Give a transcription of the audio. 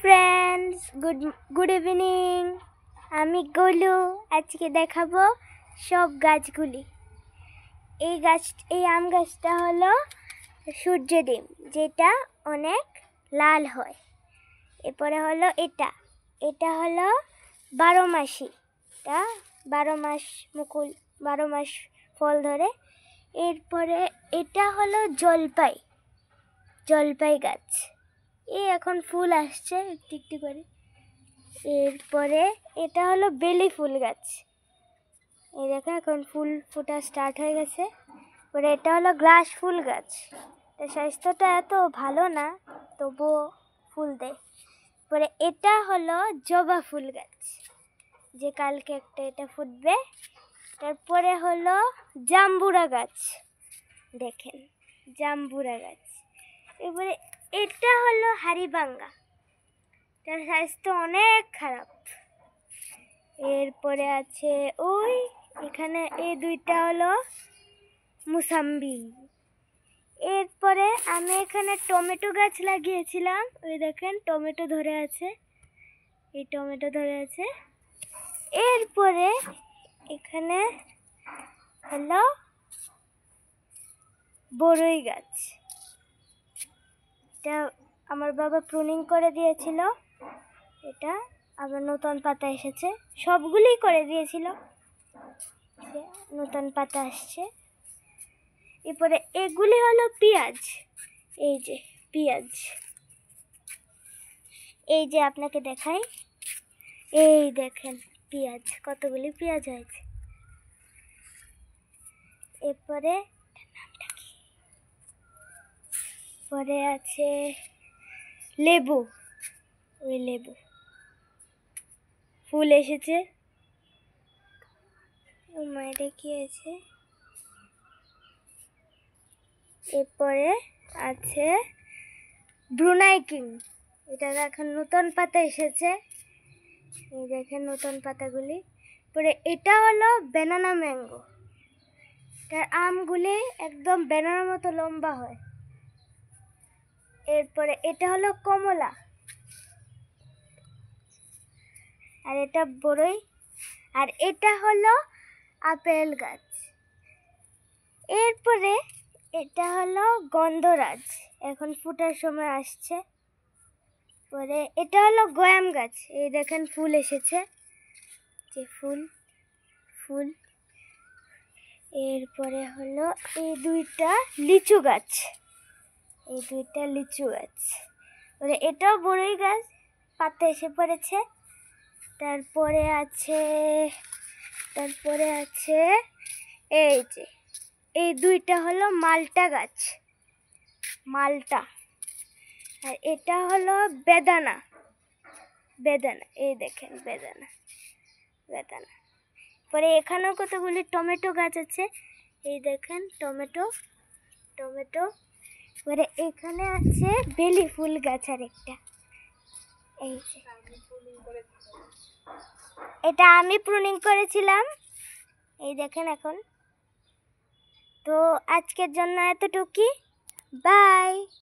Friends, good evening. আমি গোলু। আজকে দেখাবো সব গাছগুলি। এই আম গাছটা হলো সূর্য ডিম, যেটা অনেক লাল হয়। এরপরে হলো এটা হলো 12 মাসি, এটা 12 মাস মুকুল, 12 মাস ফল ধরে। এরপরে এটা হলো জলপাই গাছ, এখন ফুল আসছে একটু একটু করে। এরপরে এটা হলো বেলি ফুল গাছ, এই দেখো এখন ফুল ফোটা স্টার্ট হয়ে গেছে। পরে এটা হলো গ্লাস ফুল গাছ, এর স্বাস্থ্যটা এত ভালো না, তবুও ফুল দেয়। পরে এটা হলো জবা ফুল গাছ, যে কালকে এটা ফুটবে। তারপরে হলো জাম্বুরা গাছ, দেখেন জাম্বুরা গাছ। এবারে এটা হলো হাড়িভাঙ্গা, তার স্বাস্থ্য অনেক খারাপ। এরপরে আছে এখানে এই দুইটা হলো মুসাম্বি। এরপরে আমি এখানে টমেটো গাছ লাগিয়েছিলাম, দেখেন টমেটো ধরে আছে, এই টমেটো ধরে আছে। এরপরে এখানে হলো বড়ই গাছ, এটা আমার বাবা প্রুনিং করে দিয়েছিল, এটা আবার নতুন পাতা এসেছে, সবগুলি করে দিয়েছিল, নতুন পাতা আসছে। এরপরে এগুলি হলো পেঁয়াজ, এই যে পেঁয়াজ, এই যে আপনাকে দেখাই, এই দেখেন পেঁয়াজ, কতগুলি পেঁয়াজ হয়েছে। এরপরে পরে আছে লেবু, লেবু ফুল এসেছে, এটা কি আছে। এরপরে আছে ব্রুনাই কিং, এটা এখন নতুন পাতা এসেছে, এই দেখেন নতুন পাতাগুলি। পরে এটা হলো ব্যানানা ম্যাঙ্গো, তার আমগুলি একদম ব্যানানার মতো লম্বা হয়। এরপরে এটা হলো কমলা, আর এটা বড়ই, আর এটা হলো আপেল গাছ। এরপরে এটা হলো গন্ধরাজ, এখন ফুটার সময় আসছে। পরে এটা হলো গয়াম গাছ, এই দেখেন ফুল এসেছে, যে ফুল। এরপরে হলো এই দুইটা লিচু গাছ, পরে এটাও বড়ই গাছ, পাতা এসে পড়েছে। তারপরে আছে এই যে এই দুইটা হলো মালটা গাছ, আর এটা হলো বেদানা, এই দেখেন বেদানা। পরে এখানেও কতগুলি টমেটো গাছ আছে, এই দেখেন টমেটো। পরে এখানে আছে বেলি ফুল গাছ আর একটা, এই যে এটা আমি প্রুনিং করেছিলাম, এই দেখেন এখন। তো আজকের জন্য এতটুকুই, বাই।